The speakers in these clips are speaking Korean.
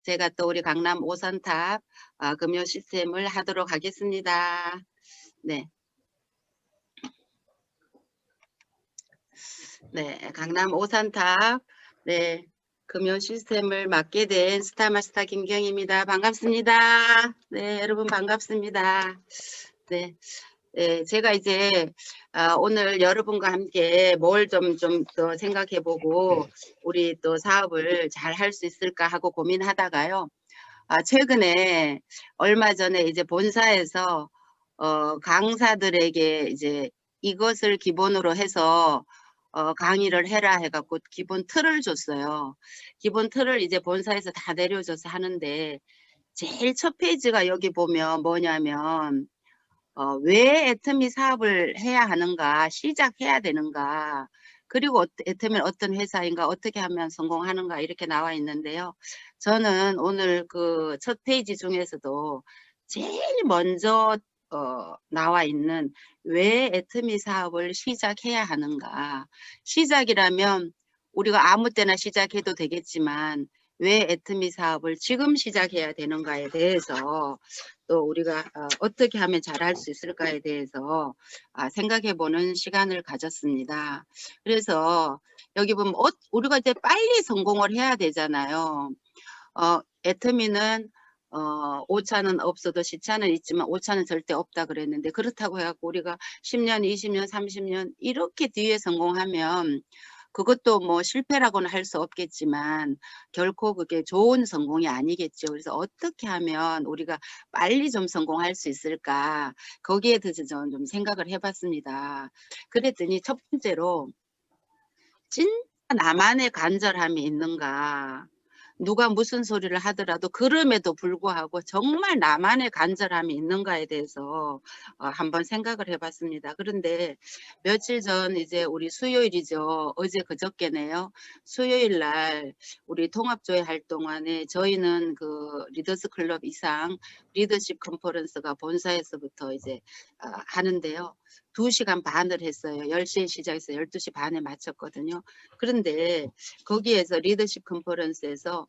제가 또 우리 강남 오선탑 금요 시스템을 하도록 하겠습니다. 네. 네. 강남 오선탑 네. 금요 시스템을 맡게 된 스타마스터 김경희입니다. 반갑습니다. 네, 여러분 반갑습니다. 네. 네, 제가 이제 오늘 여러분과 함께 뭘 좀 더 생각해 보고 우리 또 사업을 잘 할 수 있을까 하고 고민하다가요. 최근에 얼마 전에 이제 본사에서 강사들에게 이제 이것을 기본으로 해서 강의를 해라 해 갖고 기본 틀을 줬어요. 기본 틀을 이제 본사에서 다 내려줘서 하는데 제일 첫 페이지가 여기 보면 뭐냐면 왜 애터미 사업을 해야 하는가, 시작해야 되는가, 그리고 애터미는 어떤 회사인가, 어떻게 하면 성공하는가 이렇게 나와 있는데요. 저는 오늘 그 첫 페이지 중에서도 제일 먼저 나와 있는 왜 애터미 사업을 시작해야 하는가. 시작이라면 우리가 아무 때나 시작해도 되겠지만 왜 애터미 사업을 지금 시작해야 되는가에 대해서 또 우리가 어떻게 하면 잘할 수 있을까에 대해서 생각해 보는 시간을 가졌습니다. 그래서 여기 보면 우리가 이제 빨리 성공을 해야 되잖아요. 애터미는 오차는 없어도 시차는 있지만 오차는 절대 없다 그랬는데, 그렇다고 해갖고 우리가 10년, 20년, 30년 이렇게 뒤에 성공하면 그것도 뭐 실패라고는 할 수 없겠지만 결코 그게 좋은 성공이 아니겠죠. 그래서 어떻게 하면 우리가 빨리 좀 성공할 수 있을까, 거기에 대해서 저는 좀 생각을 해봤습니다. 그랬더니 첫 번째로 진짜 나만의 간절함이 있는가, 누가 무슨 소리를 하더라도 그럼에도 불구하고 정말 나만의 간절함이 있는가에 대해서 한번 생각을 해봤습니다. 그런데 며칠 전 이제 우리 수요일이죠. 어제 그저께네요. 수요일 날 우리 통합조회 활동안에 저희는 그 리더스 클럽 이상 리더십 컨퍼런스가 본사에서부터 이제 하는데요. 2시간 반을 했어요. 10시에 시작해서 12시 반에 마쳤거든요. 그런데 거기에서 리더십 컨퍼런스에서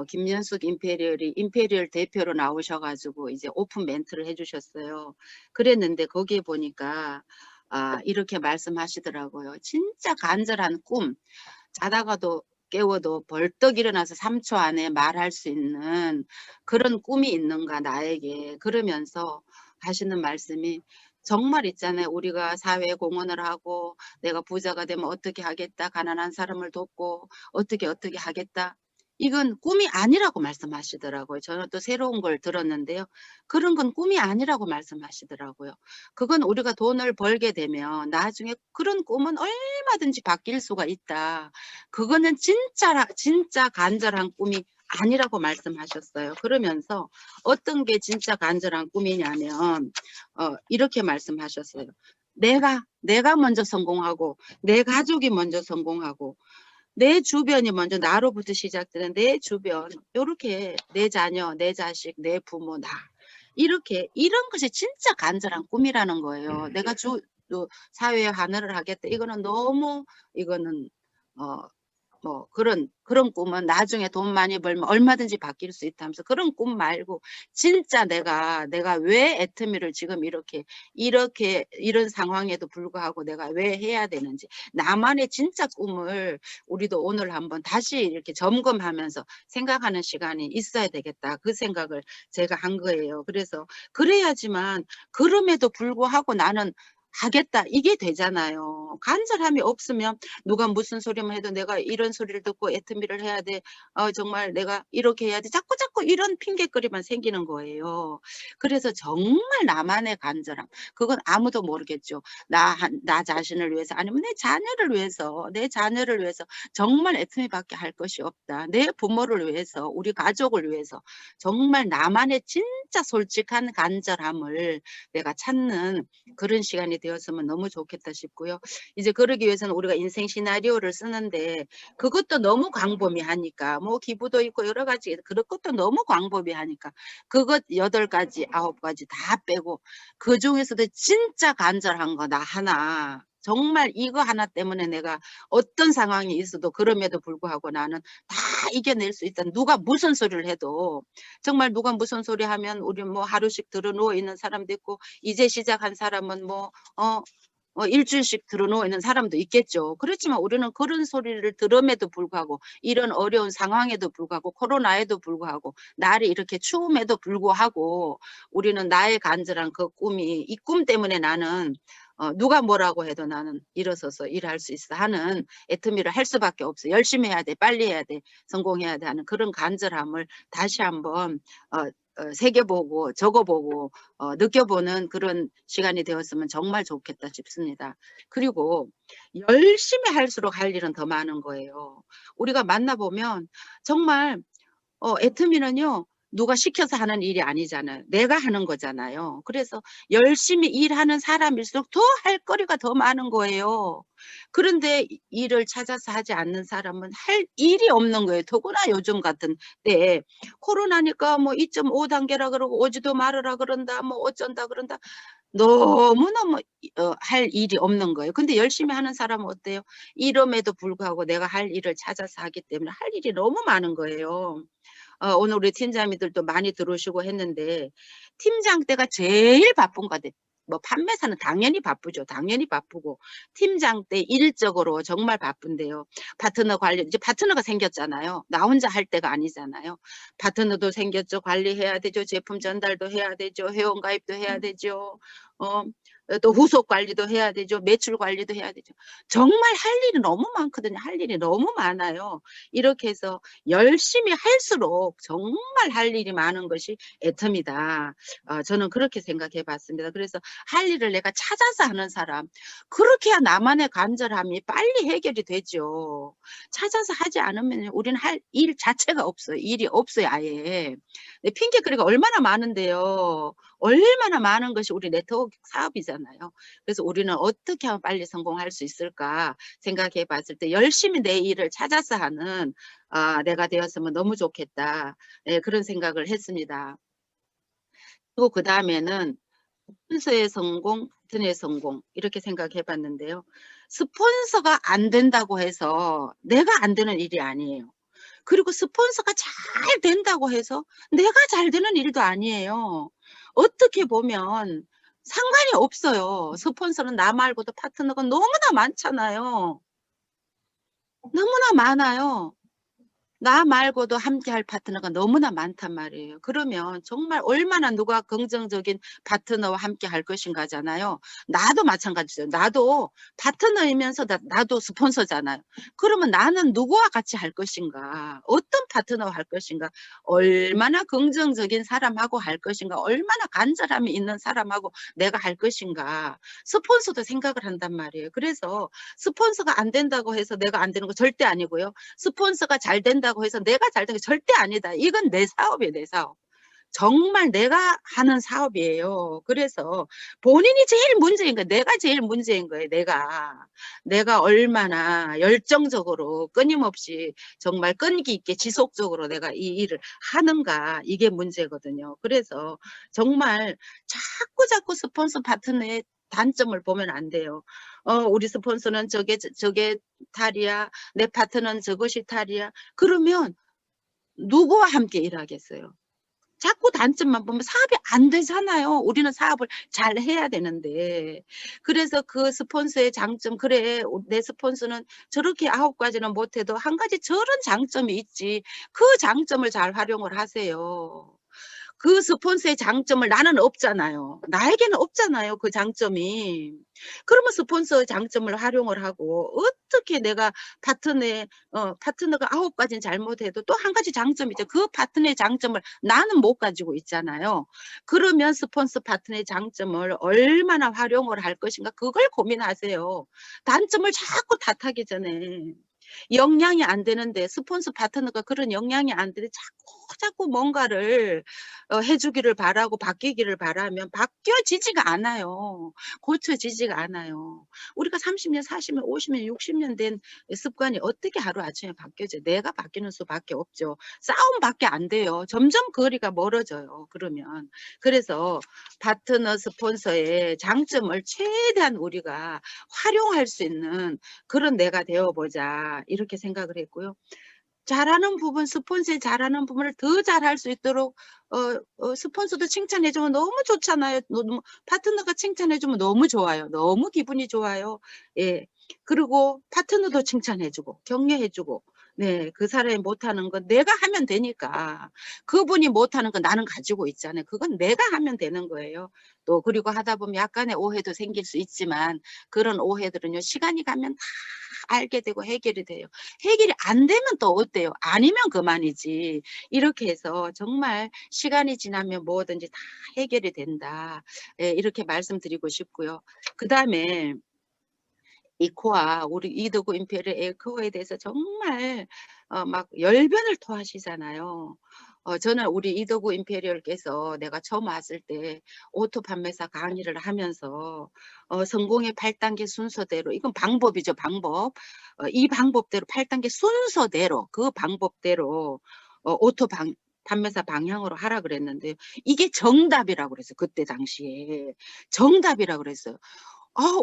김연숙 임페리얼 대표로 나오셔가지고 이제 오픈 멘트를 해주셨어요. 그랬는데 거기에 보니까 이렇게 말씀하시더라고요. 진짜 간절한 꿈, 자다가도 깨워도 벌떡 일어나서 3초 안에 말할 수 있는 그런 꿈이 있는가 나에게, 그러면서 하시는 말씀이 정말 있잖아요. 우리가 사회에 공헌을 하고 내가 부자가 되면 어떻게 하겠다, 가난한 사람을 돕고 어떻게 하겠다, 이건 꿈이 아니라고 말씀하시더라고요. 저는 또 새로운 걸 들었는데요. 그런 건 꿈이 아니라고 말씀하시더라고요. 그건 우리가 돈을 벌게 되면 나중에 그런 꿈은 얼마든지 바뀔 수가 있다. 그거는 진짜 간절한 꿈이 아니라고 말씀하셨어요. 그러면서 어떤 게 진짜 간절한 꿈이냐면 이렇게 말씀하셨어요. 내가 먼저 성공하고 내 가족이 먼저 성공하고 내 주변이 먼저, 나로부터 시작되는 내 주변, 요렇게 내 자녀, 내 자식, 내 부모, 나, 이렇게 이런 것이 진짜 간절한 꿈이라는 거예요. 내가 또 사회에 하늘을 하겠다, 이거는 너무, 이거는 뭐 그런 꿈은 나중에 돈 많이 벌면 얼마든지 바뀔 수 있다면서, 그런 꿈 말고 진짜 내가 왜 애터미를 지금 이렇게 이런 상황에도 불구하고 내가 왜 해야 되는지, 나만의 진짜 꿈을 우리도 오늘 한번 다시 이렇게 점검하면서 생각하는 시간이 있어야 되겠다, 그 생각을 제가 한 거예요. 그래서 그래야지만 그럼에도 불구하고 나는 하겠다, 이게 되잖아요. 간절함이 없으면 누가 무슨 소리만 해도 내가 이런 소리를 듣고 애터미를 해야 돼, 정말 내가 이렇게 해야 돼, 자꾸 이런 핑계거리만 생기는 거예요. 그래서 정말 나만의 간절함, 그건 아무도 모르겠죠. 나 자신을 위해서, 아니면 내 자녀를 위해서 정말 애터미밖에 할 것이 없다, 내 부모를 위해서, 우리 가족을 위해서 정말 나만의 진짜 솔직한 간절함을 내가 찾는 그런 시간이 되었으면 너무 좋겠다 싶고요. 이제 그러기 위해서는 우리가 인생 시나리오를 쓰는데 그것도 너무 광범위하니까, 뭐 기부도 있고 여러 가지, 그런 것도 너무 광범위하니까 그것 8가지 9가지 다 빼고 그중에서도 진짜 간절한 거 나 하나, 정말 이거 하나 때문에 내가 어떤 상황이 있어도 그럼에도 불구하고 나는 다 이겨낼 수 있다. 누가 무슨 소리를 해도 정말 누가 무슨 소리 하면 우리 뭐 하루씩 들어 누워 있는 사람도 있고 이제 시작한 사람은 일주일씩 들어 누워 있는 사람도 있겠죠. 그렇지만 우리는 그런 소리를 들음에도 불구하고 이런 어려운 상황에도 불구하고 코로나에도 불구하고 날이 이렇게 추움에도 불구하고 우리는 나의 간절한 그 꿈이 이 꿈 때문에 나는 누가 뭐라고 해도 나는 일어서서 일할 수 있어 하는 애터미를 할 수밖에 없어. 열심히 해야 돼. 빨리 해야 돼. 성공해야 돼 하는 그런 간절함을 다시 한번 새겨보고 적어보고 느껴보는 그런 시간이 되었으면 정말 좋겠다 싶습니다. 그리고 열심히 할수록 할 일은 더 많은 거예요. 우리가 만나보면 정말 애터미는요. 누가 시켜서 하는 일이 아니잖아요. 내가 하는 거잖아요. 그래서 열심히 일하는 사람일수록 더 할 거리가 더 많은 거예요. 그런데 일을 찾아서 하지 않는 사람은 할 일이 없는 거예요. 더구나 요즘 같은 때에 코로나니까 뭐 2.5 단계라 그러고 오지도 말으라 그런다. 뭐 어쩐다 그런다. 너무너무 할 일이 없는 거예요. 근데 열심히 하는 사람은 어때요? 이럼에도 불구하고 내가 할 일을 찾아서 하기 때문에 할 일이 너무 많은 거예요. 오늘 우리 팀장님들도 많이 들어오시고 했는데 팀장 때가 제일 바쁜 것 같아요. 뭐 판매사는 당연히 바쁘죠. 당연히 바쁘고 팀장 때 일적으로 정말 바쁜데요. 파트너 관리 이제 파트너가 생겼잖아요. 나 혼자 할 때가 아니잖아요. 파트너도 생겼죠. 관리해야 되죠. 제품 전달도 해야 되죠. 회원 가입도 해야 되죠. 어, 또 후속 관리도 해야 되죠. 매출 관리도 해야 되죠. 정말 할 일이 너무 많거든요. 할 일이 너무 많아요. 이렇게 해서 열심히 할수록 정말 할 일이 많은 것이 애텀이다. 저는 그렇게 생각해 봤습니다. 그래서 할 일을 내가 찾아서 하는 사람, 그렇게 해야 나만의 간절함이 빨리 해결이 되죠. 찾아서 하지 않으면 우리는 할 일 자체가 없어요. 일이 없어요, 아예. 핑계거리가 얼마나 많은데요. 얼마나 많은 것이 우리 네트워크 사업이잖아요. 그래서 우리는 어떻게 하면 빨리 성공할 수 있을까 생각해 봤을 때 열심히 내 일을 찾아서 하는 내가 되었으면 너무 좋겠다. 네, 그런 생각을 했습니다. 그리고 그다음에는 스폰서의 성공, 파트너의 성공 이렇게 생각해 봤는데요. 스폰서가 안 된다고 해서 내가 안 되는 일이 아니에요. 그리고 스폰서가 잘 된다고 해서 내가 잘 되는 일도 아니에요. 어떻게 보면 상관이 없어요. 스폰서는 나 말고도 파트너가 너무나 많잖아요. 너무나 많아요. 나 말고도 함께할 파트너가 너무나 많단 말이에요. 그러면 정말 얼마나 누가 긍정적인 파트너와 함께할 것인가잖아요. 나도 마찬가지죠. 나도 파트너이면서 나도 스폰서잖아요. 그러면 나는 누구와 같이 할 것인가? 어떤 파트너와 할 것인가? 얼마나 긍정적인 사람하고 할 것인가? 얼마나 간절함이 있는 사람하고 내가 할 것인가? 스폰서도 생각을 한단 말이에요. 그래서 스폰서가 안 된다고 해서 내가 안 되는 거 절대 아니고요. 스폰서가 잘 된다고 해서 내가 잘 되는 게 절대 아니다. 이건 내 사업이에요, 내 사업. 정말 내가 하는 사업이에요. 그래서 본인이 제일 문제인 거예요. 내가 제일 문제인 거예요. 내가 얼마나 열정적으로 끊임없이 정말 끈기 있게 지속적으로 내가 이 일을 하는가 이게 문제거든요. 그래서 정말 자꾸 스폰서 파트너의 단점을 보면 안 돼요. 우리 스폰서는 저게 탈이야. 내 파트너는 저것이 탈이야. 그러면 누구와 함께 일하겠어요? 자꾸 단점만 보면 사업이 안 되잖아요. 우리는 사업을 잘 해야 되는데. 그래서 그 스폰서의 장점, 그래, 내 스폰서는 저렇게 9가지는 못해도 한 가지 저런 장점이 있지. 그 장점을 잘 활용을 하세요. 그 스폰서의 장점을 나는 없잖아요. 나에게는 없잖아요. 그 장점이. 그러면 스폰서의 장점을 활용을 하고 어떻게 내가 파트너가 9가지는 잘못해도 또 한 가지 장점이 있죠. 그 파트너의 장점을 나는 못 가지고 있잖아요. 그러면 스폰서 파트너의 장점을 얼마나 활용을 할 것인가 그걸 고민하세요. 단점을 자꾸 탓하기 전에. 영양이 안 되는데 스폰서 파트너가 그런 영양이 안 되는데 자꾸 뭔가를 해 주기를 바라고 바뀌기를 바라면 바뀌어지지가 않아요. 고쳐지지가 않아요. 우리가 30년, 40년, 50년, 60년 된 습관이 어떻게 하루아침에 바뀌어져요. 내가 바뀌는 수밖에 없죠. 싸움밖에 안 돼요. 점점 거리가 멀어져요, 그러면. 그래서 파트너 스폰서의 장점을 최대한 우리가 활용할 수 있는 그런 내가 되어 보자 이렇게 생각을 했고요. 잘하는 부분, 스폰서의 잘하는 부분을 더 잘할 수 있도록 스폰서도 칭찬해 주면 너무 좋잖아요. 너무 파트너가 칭찬해 주면 너무 좋아요. 너무 기분이 좋아요. 예. 그리고 파트너도 칭찬해 주고 격려해 주고 네, 그 사람이 못하는 건 내가 하면 되니까. 그분이 못하는 건 나는 가지고 있잖아요. 그건 내가 하면 되는 거예요. 또 그리고 하다 보면 약간의 오해도 생길 수 있지만 그런 오해들은요, 시간이 가면 다 알게 되고 해결이 돼요. 해결이 안 되면 또 어때요? 아니면 그만이지. 이렇게 해서 정말 시간이 지나면 뭐든지 다 해결이 된다. 예, 이렇게 말씀드리고 싶고요. 그다음에 이코아, 우리 이더구 임페리얼 에코아에 대해서 정말 막 열변을 토하시잖아요. 저는 우리 이더구 임페리얼께서 내가 처음 왔을 때 오토 판매사 강의를 하면서 성공의 8단계 순서대로, 이건 방법이죠, 방법. 이 방법대로 8단계 순서대로, 그 방법대로 오토 판매사 방향으로 하라 그랬는데 이게 정답이라고 그랬어요. 그때 당시에 정답이라고 그랬어요.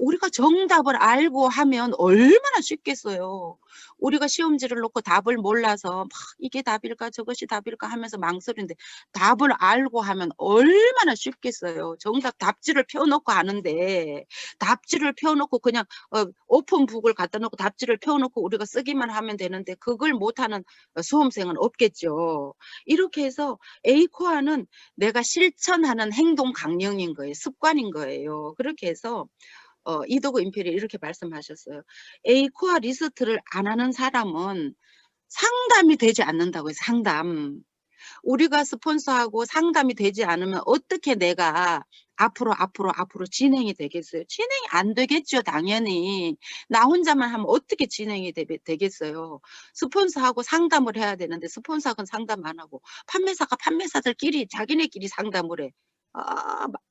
우리가 정답을 알고 하면 얼마나 쉽겠어요. 우리가 시험지를 놓고 답을 몰라서 막 이게 답일까 저것이 답일까 하면서 망설이는데 답을 알고 하면 얼마나 쉽겠어요. 정답 답지를 펴놓고 하는데 답지를 펴놓고 그냥 오픈북을 갖다 놓고 답지를 펴놓고 우리가 쓰기만 하면 되는데 그걸 못하는 수험생은 없겠죠. 이렇게 해서 A코어는 내가 실천하는 행동 강령인 거예요. 습관인 거예요. 그렇게 해서 이도구 임필이 이렇게 말씀하셨어요. A코어 리스트를 안 하는 사람은 상담이 되지 않는다고요. 상담. 우리가 스폰서하고 상담이 되지 않으면 어떻게 내가 앞으로 진행이 되겠어요? 진행이 안 되겠죠, 당연히. 나 혼자만 하면 어떻게 진행이 되겠어요? 스폰서하고 상담을 해야 되는데 스폰서하고는 상담 안 하고 판매사가 판매사들끼리 자기네끼리 상담을 해.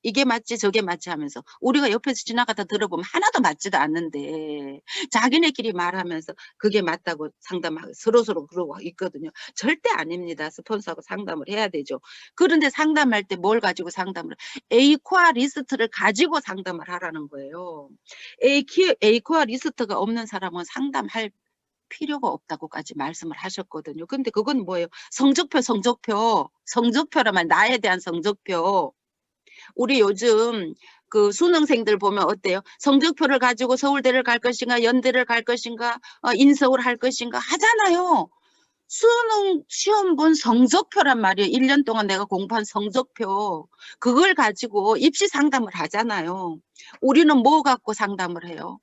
이게 맞지 저게 맞지 하면서 우리가 옆에서 지나가다 들어보면 하나도 맞지도 않는데 자기네끼리 말하면서 그게 맞다고 상담하고 서로서로 그러고 있거든요. 절대 아닙니다. 스폰서하고 상담을 해야 되죠. 그런데 상담할 때 뭘 가지고 상담을 A코어 리스트를 가지고 상담을 하라는 거예요. A코어 리스트가 없는 사람은 상담할 필요가 없다고까지 말씀을 하셨거든요. 근데 그건 뭐예요? 성적표라면 나에 대한 성적표. 우리 요즘 그 수능생들 보면 어때요? 성적표를 가지고 서울대를 갈 것인가 연대를 갈 것인가 인서울 할 것인가 하잖아요. 수능 시험 본 성적표란 말이에요. 1년 동안 내가 공부한 성적표. 그걸 가지고 입시 상담을 하잖아요. 우리는 뭐 갖고 상담을 해요?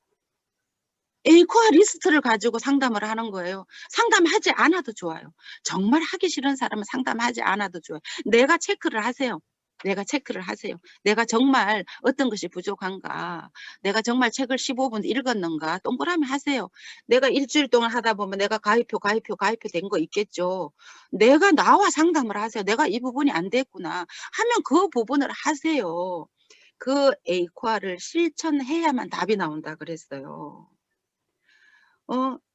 A코어 리스트를 가지고 상담을 하는 거예요. 상담하지 않아도 좋아요. 정말 하기 싫은 사람은 상담하지 않아도 좋아요. 내가 체크를 하세요. 내가 체크를 하세요. 내가 정말 어떤 것이 부족한가. 내가 정말 책을 15분 읽었는가. 동그라미 하세요. 내가 일주일 동안 하다 보면 내가 가입표 된 거 있겠죠. 내가 나와 상담을 하세요. 내가 이 부분이 안 됐구나 하면 그 부분을 하세요. 그 A코어를 실천해야만 답이 나온다 그랬어요.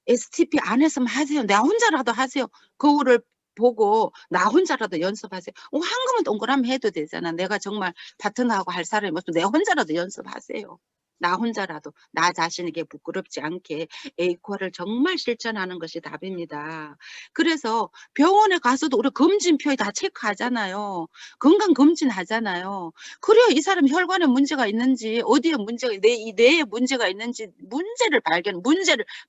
STP 안 했으면 하세요. 나 혼자라도 하세요. 거울을 보고 나 혼자라도 연습하세요. 한꺼번에 동그라미 해도 되잖아. 내가 정말 파트너하고 할 사람이 없으면 내 혼자라도 연습하세요. 나 혼자라도 나 자신에게 부끄럽지 않게 A코어를 정말 실천하는 것이 답입니다. 그래서 병원에 가서도 우리 검진표에 다 체크하잖아요. 건강검진 하잖아요. 그래야 이 사람 혈관에 문제가 있는지 어디에 문제가 이 뇌에 문제가 있는지 문제를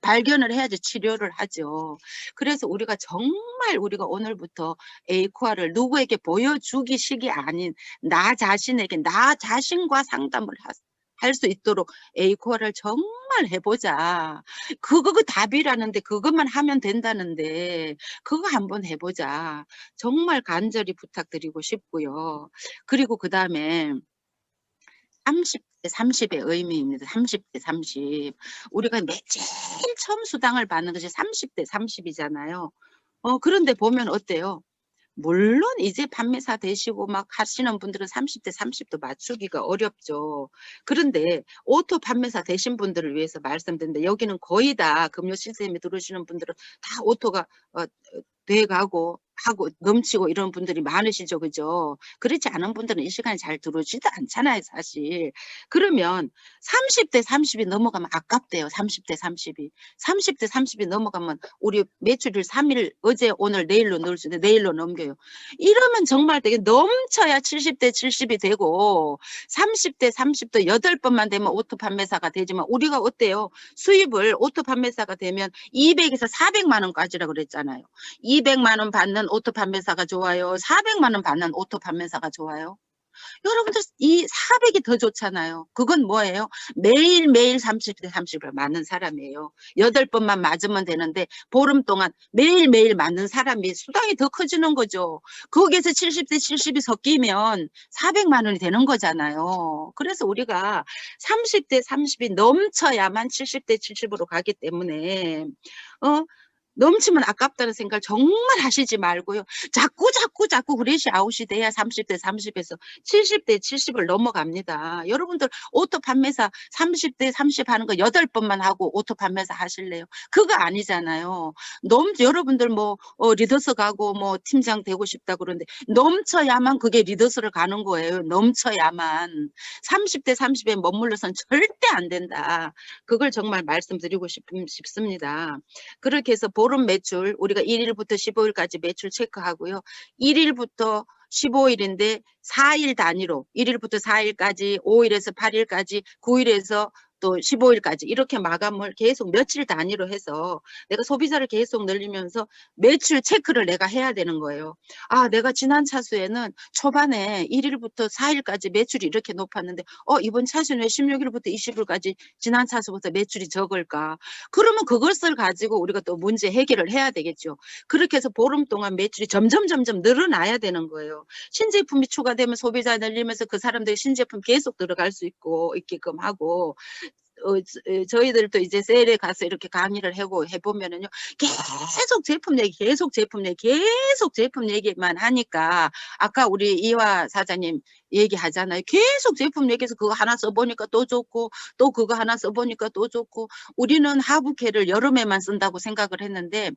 발견을 해야지 치료를 하죠. 그래서 우리가 정말 우리가 오늘부터 A코어를 누구에게 보여주기식이 아닌 나 자신에게 나 자신과 상담을 할 수 있도록 A코어를 정말 해보자. 그거 그 답이라는데 그것만 하면 된다는데 그거 한번 해보자. 정말 간절히 부탁드리고 싶고요. 그리고 그다음에 30대 30의 의미입니다. 30대 30. 우리가 제일 처음 수당을 받는 것이 30대 30이잖아요. 그런데 보면 어때요? 물론 이제 판매사 되시고 막 하시는 분들은 30대 30도 맞추기가 어렵죠. 그런데 오토 판매사 되신 분들을 위해서 말씀드리는데, 여기는 거의 다 금융 시스템에 들어오시는 분들은 다 오토가 돼 가고 하고 넘치고 이런 분들이 많으시죠. 그죠? 그렇지 않은 분들은 이 시간에 잘 들어오지도 않잖아요, 사실. 그러면 30대 30이 넘어가면 아깝대요. 30대 30이. 30대 30이 넘어가면 우리 매출을 3일 어제 오늘 내일로 넣을 수 있는데 내일로 넘겨요. 이러면 정말 되게 넘쳐야 70대 70이 되고, 30대 30도 8번만 되면 오토 판매사가 되지만, 우리가 어때요? 수입을 오토 판매사가 되면 200에서 400만 원까지라고 그랬잖아요. 200만 원 받는 오토 판매사가 좋아요? 400만 원 받는 오토 판매사가 좋아요? 여러분들 이 400이 더 좋잖아요. 그건 뭐예요? 매일매일 30대 30을 맞는 사람이에요. 8번만 맞으면 되는데 보름 동안 매일매일 맞는 사람이 수당이 더 커지는 거죠. 거기에서 70대 70이 섞이면 400만 원이 되는 거잖아요. 그래서 우리가 30대 30이 넘쳐야만 70대 70으로 가기 때문에 넘치면 아깝다는 생각 정말 하시지 말고요. 자꾸 그릇이 아웃이 돼야 30대 30에서 70대 70을 넘어갑니다. 여러분들 오토 판매사 30대 30 하는 거 8번만 하고 오토 판매사 하실래요? 그거 아니잖아요. 여러분들 뭐 리더스 가고 뭐 팀장 되고 싶다 그러는데 넘쳐야만 그게 리더스를 가는 거예요. 넘쳐야만. 30대 30에 머물러서는 절대 안 된다. 그걸 정말 말씀드리고 싶습니다. 그렇게 해서 보름 매출 우리가 1일부터 15일까지 매출 체크하고요. 1일부터 15일인데 4일 단위로 1일부터 4일까지, 5일에서 8일까지, 9일에서 또 15일까지 이렇게 마감을 계속 며칠 단위로 해서 내가 소비자를 계속 늘리면서 매출 체크를 내가 해야 되는 거예요. 아, 내가 지난 차수에는 초반에 1일부터 4일까지 매출이 이렇게 높았는데 이번 차수는 왜 16일부터 20일까지 지난 차수보다 매출이 적을까? 그러면 그것을 가지고 우리가 또 문제 해결을 해야 되겠죠. 그렇게 해서 보름 동안 매출이 점점 늘어나야 되는 거예요. 신제품이 추가되면 소비자 늘리면서 그 사람들이 신제품 계속 들어갈 수 있게끔 하고, 저희들도 이제 세일에 가서 이렇게 강의를 하고 해보면은요, 계속 제품 얘기, 계속 제품 얘기만 하니까, 아까 우리 이화 사장님 얘기하잖아요. 계속 제품 얘기해서 그거 하나 써보니까 또 좋고, 또 그거 하나 써보니까 또 좋고, 우리는 하부캐를 여름에만 쓴다고 생각을 했는데,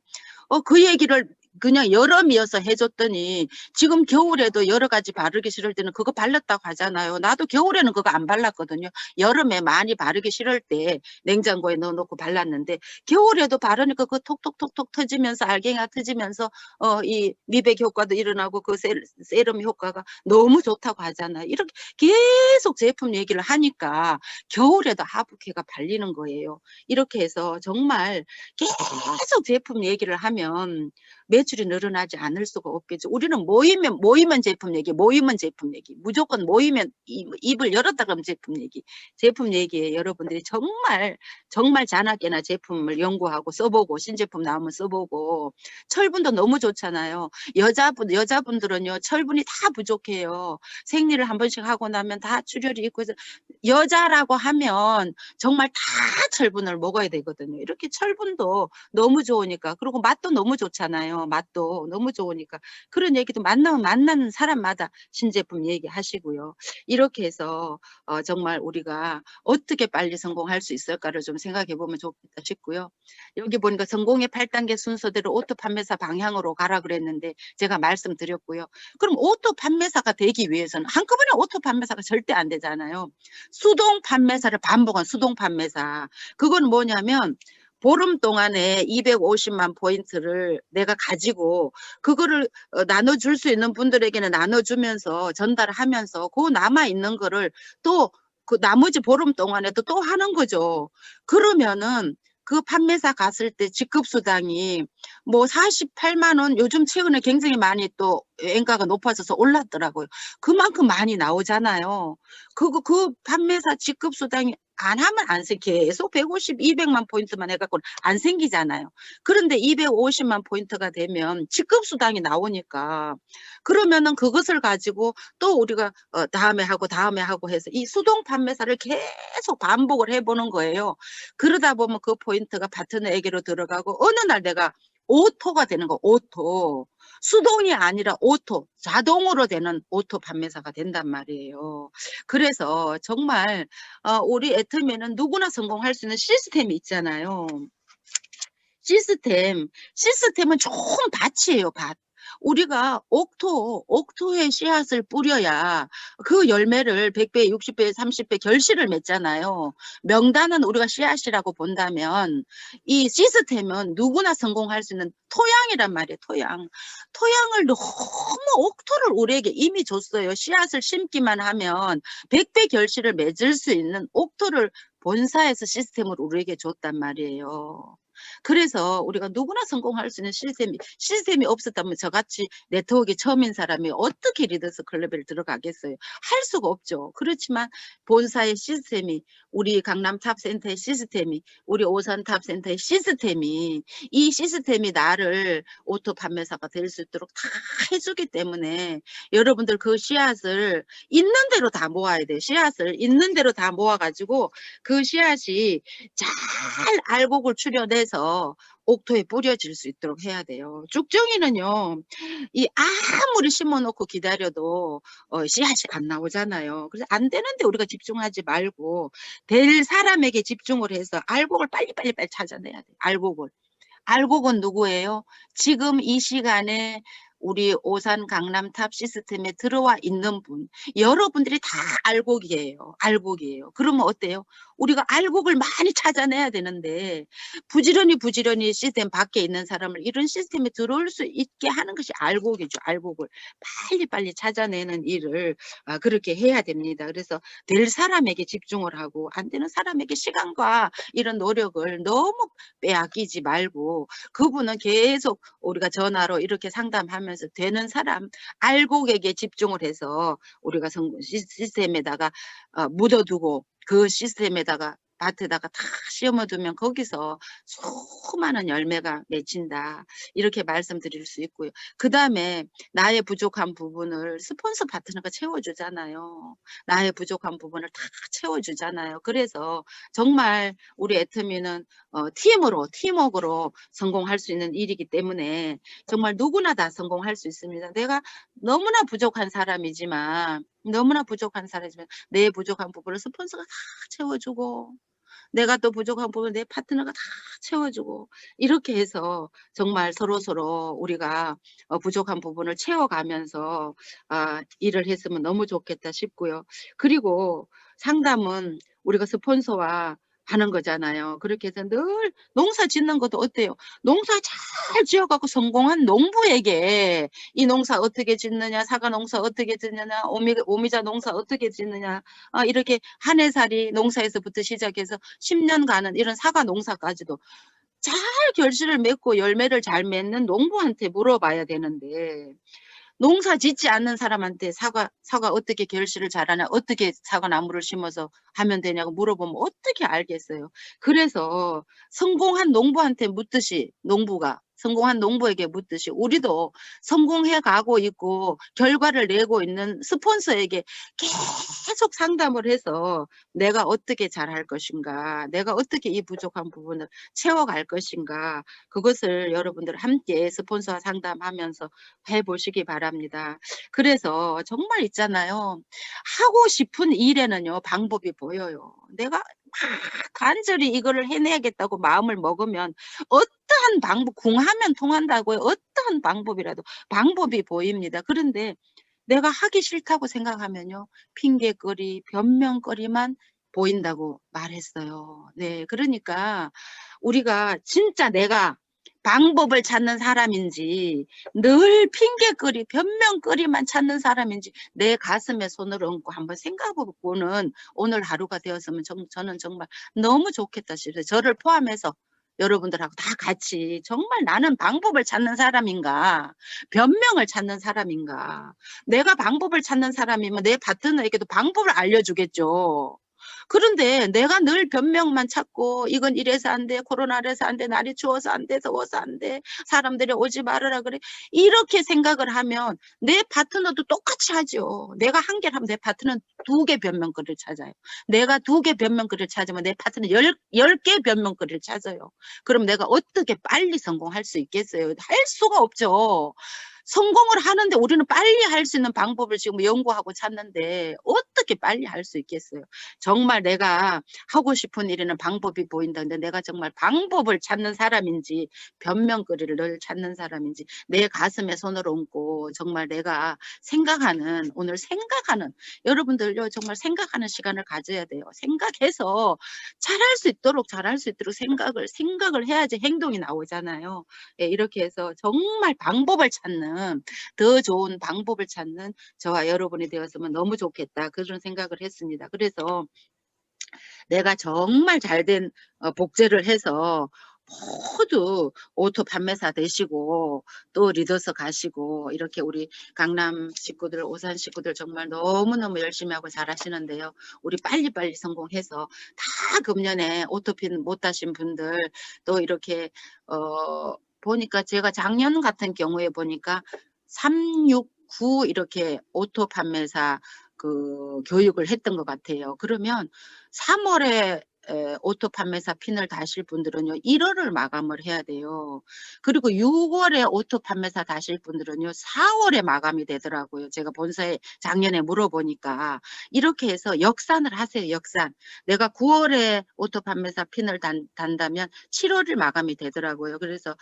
그 얘기를 그냥 여름이어서 해줬더니 지금 겨울에도 여러 가지 바르기 싫을 때는 그거 발랐다고 하잖아요. 나도 겨울에는 그거 안 발랐거든요. 여름에 많이 바르기 싫을 때 냉장고에 넣어놓고 발랐는데, 겨울에도 바르니까 그 톡톡톡톡 터지면서 알갱이가 터지면서 이 미백 효과도 일어나고 그 세럼 효과가 너무 좋다고 하잖아요. 이렇게 계속 제품 얘기를 하니까 겨울에도 하부캐가 발리는 거예요. 이렇게 해서 정말 계속 제품 얘기를 하면 매출이 늘어나지 않을 수가 없겠죠. 우리는 모이면 제품 얘기, 무조건 모이면 입을 열었다 그러면 제품 얘기에 여러분들이 정말 자나깨나 제품을 연구하고 써보고, 신제품 나오면 써보고. 철분도 너무 좋잖아요. 여자분들은요, 철분이 다 부족해요. 생리를 한 번씩 하고 나면 다 출혈이 있고 해서 여자라고 하면 정말 다 철분을 먹어야 되거든요. 이렇게 철분도 너무 좋으니까, 그리고 맛도 너무 좋잖아요. 맛도 너무 좋으니까 그런 얘기도 만나는 사람마다 신제품 얘기하시고요. 이렇게 해서 정말 우리가 어떻게 빨리 성공할 수 있을까를 좀 생각해 보면 좋겠다 싶고요. 여기 보니까 성공의 8단계 순서대로 오토 판매사 방향으로 가라 그랬는데 제가 말씀드렸고요. 그럼 오토 판매사가 되기 위해서는 한꺼번에 오토 판매사가 절대 안 되잖아요. 수동 판매사를 반복한 수동 판매사. 그건 뭐냐면 보름 동안에 250만 포인트를 내가 가지고 그거를 나눠줄 수 있는 분들에게는 나눠주면서 전달하면서 그 남아있는 거를 또 그 나머지 보름 동안에도 또 하는 거죠. 그러면은 그 판매사 갔을 때 직급수당이 뭐 48만 원, 요즘 최근에 굉장히 많이 또 엔가가 높아져서 올랐더라고요. 그만큼 많이 나오잖아요. 그 판매사 직급수당이 안 하면 안 생, 계속 150, 200만 포인트만 해갖고 안 생기잖아요. 그런데 250만 포인트가 되면 직급수당이 나오니까, 그러면은 그것을 가지고 또 우리가 다음에 하고 해서 이 수동 판매사를 계속 반복을 해보는 거예요. 그러다 보면 그 포인트가 파트너에게로 들어가고 어느 날 내가 오토가 되는 거, 오토. 수동이 아니라 오토, 자동으로 되는 오토 판매사가 된단 말이에요. 그래서 정말 우리 애터미는 누구나 성공할 수 있는 시스템이 있잖아요. 시스템은 좋은 밭이에요, 밭. 우리가 옥토에 씨앗을 뿌려야 그 열매를 100배, 60배, 30배 결실을 맺잖아요. 명단은 우리가 씨앗이라고 본다면 이 시스템은 누구나 성공할 수 있는 토양이란 말이에요, 토양. 토양을 너무 옥토를 우리에게 이미 줬어요. 씨앗을 심기만 하면 100배 결실을 맺을 수 있는 옥토를 본사에서 시스템을 우리에게 줬단 말이에요. 그래서 우리가 누구나 성공할 수 있는 시스템이 없었다면 저같이 네트워크에 처음인 사람이 어떻게 리더스 클럽에 들어가겠어요? 할 수가 없죠. 그렇지만 본사의 시스템이, 우리 강남 탑센터의 시스템이, 우리 오산 탑센터의 시스템이, 이 시스템이 나를 오토 판매사가 될 수 있도록 다 해주기 때문에 여러분들 그 씨앗을 있는 대로 다 모아야 돼요. 씨앗을 있는 대로 다 모아가지고 그 씨앗이 잘 알곡을 추려내서 옥토에 뿌려질 수 있도록 해야 돼요. 쭉정이는요, 이 아무리 심어놓고 기다려도 씨앗이 안 나오잖아요. 그래서 안 되는데 우리가 집중하지 말고 될 사람에게 집중을 해서 알곡을 빨리빨리 찾아내야 돼요. 알곡은 누구예요? 지금 이 시간에 우리 오산 강남탑 시스템에 들어와 있는 분, 여러분들이 다 알곡이에요. 그러면 어때요? 우리가 알곡을 많이 찾아내야 되는데 부지런히 시스템 밖에 있는 사람을 이런 시스템에 들어올 수 있게 하는 것이 알곡이죠. 알곡을 빨리빨리 찾아내는 일을 그렇게 해야 됩니다. 그래서 될 사람에게 집중을 하고 안 되는 사람에게 시간과 이런 노력을 너무 빼앗기지 말고, 그분은 계속 우리가 전화로 이렇게 상담하면서 되는 사람 알곡에게 집중을 해서 우리가 시스템에다가 묻어두고 그 시스템에다가 밭에다가 다 심어두면 거기서 수많은 열매가 맺힌다, 이렇게 말씀드릴 수 있고요. 그 다음에 나의 부족한 부분을 스폰서 파트너가 채워주잖아요. 나의 부족한 부분을 다 채워주잖아요. 그래서 정말 우리 애터미는 팀워크로 성공할 수 있는 일이기 때문에 정말 누구나 다 성공할 수 있습니다. 내가 너무나 부족한 사람이지만 내 부족한 부분을 스폰서가 다 채워주고, 내가 또 부족한 부분 내 파트너가 다 채워주고, 이렇게 해서 정말 서로 우리가 부족한 부분을 채워가면서 일을 했으면 너무 좋겠다 싶고요. 그리고 상담은 우리가 스폰서와 하는 거잖아요. 그렇게 해서 늘 농사 짓는 것도 어때요? 농사 잘 지어갖고 성공한 농부에게 이 농사 어떻게 짓느냐, 사과 농사 어떻게 짓느냐, 오미자 농사 어떻게 짓느냐, 이렇게 한 해살이 농사에서부터 시작해서 10년간은 이런 사과 농사까지도 잘 결실을 맺고 열매를 잘 맺는 농부한테 물어봐야 되는데, 농사 짓지 않는 사람한테 사과 어떻게 결실을 잘하냐, 어떻게 사과나무를 심어서 하면 되냐고 물어보면 어떻게 알겠어요. 그래서 성공한 농부한테 묻듯이, 성공한 농부에게 묻듯이 우리도 성공해 가고 있고 결과를 내고 있는 스폰서에게 계속 상담을 해서 내가 어떻게 잘할 것인가, 내가 어떻게 이 부족한 부분을 채워갈 것인가, 그것을 여러분들 함께 스폰서와 상담하면서 해보시기 바랍니다. 그래서 정말 있잖아요, 하고 싶은 일에는요 방법이 보여요. 내가 간절히 이거를 해내야겠다고 마음을 먹으면 어떠한 방법, 궁하면 통한다고요. 어떠한 방법이라도 방법이 보입니다. 그런데 내가 하기 싫다고 생각하면요, 핑계거리, 변명거리만 보인다고 말했어요. 네, 그러니까 우리가 진짜 내가 방법을 찾는 사람인지, 늘 핑계거리, 변명거리만 찾는 사람인지 내 가슴에 손을 얹고 한번 생각해보는 오늘 하루가 되었으면 저는 정말 너무 좋겠다 싶어요. 저를 포함해서 여러분들하고 다 같이 정말 나는 방법을 찾는 사람인가, 변명을 찾는 사람인가. 내가 방법을 찾는 사람이면 내 파트너에게도 방법을 알려주겠죠. 그런데 내가 늘 변명만 찾고 이건 이래서 안 돼, 코로나라서 안 돼, 날이 추워서 안 돼, 더워서 안 돼, 사람들이 오지 말아라 그래. 이렇게 생각을 하면 내 파트너도 똑같이 하죠. 내가 한 개를 하면 내 파트너는 2개 변명거리를 찾아요. 내가 2개 변명거리를 찾으면 내 파트너 10개 변명거리를 찾아요. 그럼 내가 어떻게 빨리 성공할 수 있겠어요? 할 수가 없죠. 성공을 하는데 우리는 빨리 할 수 있는 방법을 지금 연구하고 찾는데 어떻게 빨리 할 수 있겠어요? 정말 내가 하고 싶은 일에는 방법이 보인다는데 내가 정말 방법을 찾는 사람인지 변명거리를 늘 찾는 사람인지 내 가슴에 손을 얹고 정말 내가 생각하는 오늘 생각하는 여러분들요 정말 생각하는 시간을 가져야 돼요. 생각해서 잘할 수 있도록 생각을 해야지 행동이 나오잖아요. 예, 이렇게 해서 정말 방법을 찾는 더 좋은 방법을 찾는 저와 여러분이 되었으면 너무 좋겠다 그런 생각을 했습니다. 그래서 내가 정말 잘된 복제를 해서 모두 오토 판매사 되시고 또 리더서 가시고 이렇게 우리 강남 식구들 오산 식구들 정말 너무너무 열심히 하고 잘하시는데요. 우리 빨리빨리 성공해서 다 금년에 오토핀 못 따신 분들 또 이렇게 보니까 제가 작년 같은 경우에 보니까 369 이렇게 오토 판매사 그 교육을 했던 것 같아요. 그러면 3월에 오토 판매사 핀을 다실 분들은요 1월을 마감을 해야 돼요. 그리고 6월에 오토 판매사 다실 분들은요 4월에 마감이 되더라고요. 제가 본사에 작년에 물어보니까 이렇게 해서 역산을 하세요. 역산. 내가 9월에 오토 판매사 핀을 단다면 7월이 마감이 되더라고요. 그래서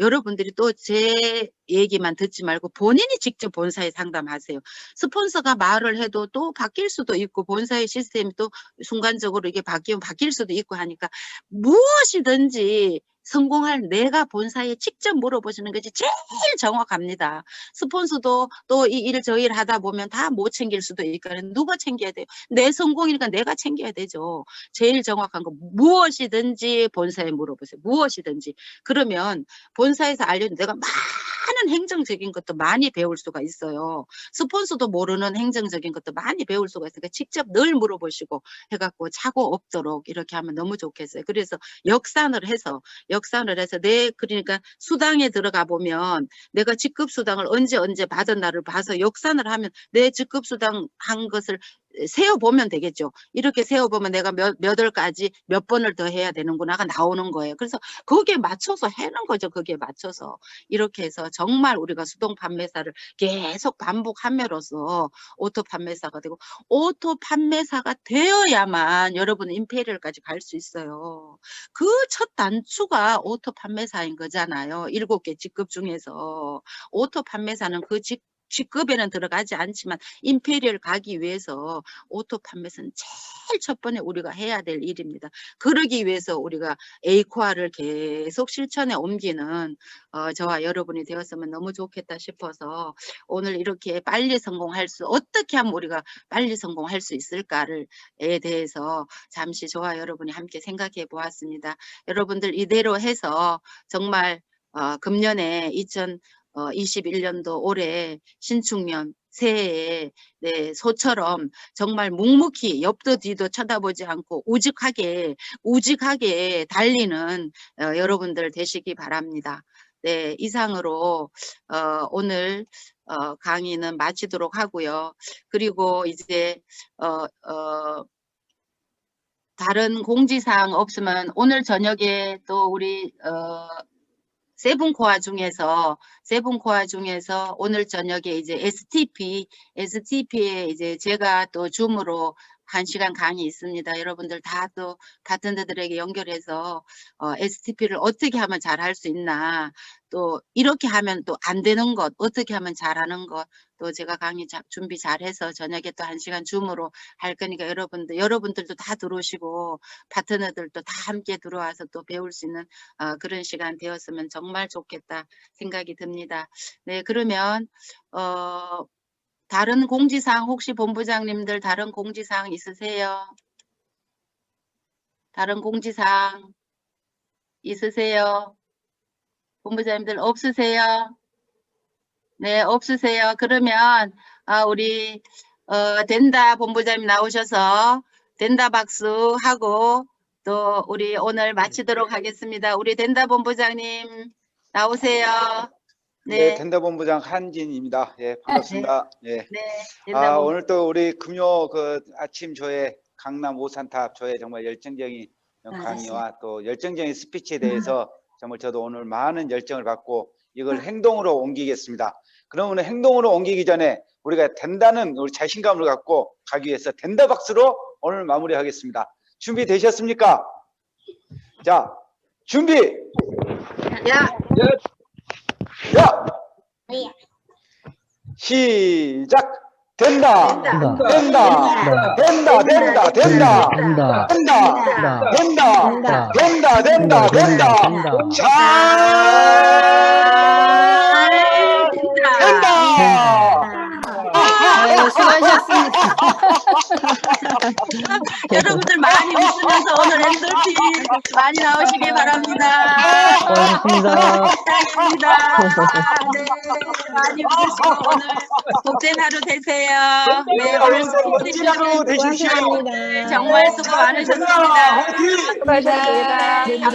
여러분들이 또 제 얘기만 듣지 말고 본인이 직접 본사에 상담하세요. 스폰서가 말을 해도 또 바뀔 수도 있고 본사의 시스템이 또 순간적으로 이게 바뀌면 바뀔 수도 있고 하니까 무엇이든지 성공할 내가 본사에 직접 물어보시는 것이 제일 정확합니다. 스폰서도 또 이 일 저 일 하다 보면 다 못 챙길 수도 있고 누가 챙겨야 돼요? 내 성공이니까 내가 챙겨야 되죠. 제일 정확한 거 무엇이든지 본사에 물어보세요. 무엇이든지. 그러면 본사에서 알려준 내가 많은 행정적인 것도 많이 배울 수가 있어요. 스폰서도 모르는 행정적인 것도 많이 배울 수가 있으니까 직접 늘 물어보시고 해갖고 차고 없도록 이렇게 하면 너무 좋겠어요. 그래서 역산을 해서 그러니까 수당에 들어가 보면 내가 직급수당을 언제 받은 날을 봐서 역산을 하면 내 직급수당 한 것을 세어보면 되겠죠. 이렇게 세어보면 내가 몇 월까지 몇 번을 더 해야 되는구나가 나오는 거예요. 그래서 거기에 맞춰서 해는 거죠. 거기에 맞춰서. 이렇게 해서 정말 우리가 수동 판매사를 계속 반복함으로써 오토 판매사가 되고 오토 판매사가 되어야만 여러분은 임페리얼까지 갈 수 있어요. 그 첫 단추가 오토 판매사인 거잖아요. 7개 직급 중에서. 오토 판매사는 그 직급에는 들어가지 않지만 임페리얼 가기 위해서 오토 판매사는 제일 첫 번에 우리가 해야 될 일입니다. 그러기 위해서 우리가 에이코아를 계속 실천에 옮기는 저와 여러분이 되었으면 너무 좋겠다 싶어서 오늘 이렇게 빨리 성공할 수 어떻게 하면 우리가 빨리 성공할 수 있을까에 대해서 잠시 저와 여러분이 함께 생각해 보았습니다. 여러분들 이대로 해서 정말 금년에 2021년도 올해 신축년 새해에 네, 소처럼 정말 묵묵히 옆도 뒤도 쳐다보지 않고 우직하게 달리는 여러분들 되시기 바랍니다. 네, 이상으로 오늘 강의는 마치도록 하고요. 그리고 이제 다른 공지사항 없으면 오늘 저녁에 또 우리 세븐코아 중에서 오늘 저녁에 이제 STP에 이제 제가 또 줌으로 1시간 강의 있습니다. 여러분들 다 또 파트너들에게 연결해서 STP를 어떻게 하면 잘할 수 있나, 또 이렇게 하면 또 안 되는 것, 어떻게 하면 잘하는 것, 또 제가 강의 준비 잘해서 저녁에 또 1시간 줌으로 할 거니까 여러분들도 다 들어오시고 파트너들도 다 함께 들어와서 또 배울 수 있는 그런 시간 되었으면 정말 좋겠다 생각이 듭니다. 네, 그러면 다른 공지사항 혹시 본부장님들 다른 공지사항 있으세요? 다른 공지사항 있으세요? 본부장님들 없으세요? 네, 없으세요. 그러면 우리 된다 본부장님 나오셔서 된다 박수 하고 또 우리 오늘 마치도록 하겠습니다. 우리 된다 본부장님 나오세요. 네, 된다 본부장 한진입니다. 예, 반갑습니다. 예. 네, 된다 본부. 오늘 또 우리 금요 아침 조회 강남 오산탑 조회 정말 열정적인 강의와 또 열정적인 스피치에 대해서 정말 저도 오늘 많은 열정을 받고 이걸 행동으로 옮기겠습니다. 그러면 행동으로 옮기기 전에 우리가 된다는 우리 자신감을 갖고 가기 위해서 된다 박수로 오늘 마무리하겠습니다. 준비되셨습니까? 자, 준비! 야! 야! 시작! 된다! 된다! 된다! 된다! 된다! 된다! 된다! 된다! 된다! 된다! 된다! 잘 된다! 수고하셨습니다. 여러분들 많이 웃으면서 오늘 엔돌핀 많이 나오시길 바랍니다. 수고하셨습니다. 부탁입니다. 네, 많이 웃으시고 오늘 복된 하루 되세요. 네, 오늘 멋진 하루 되십시오. 정말 수고 많으셨습니다. 수고하셨습니다.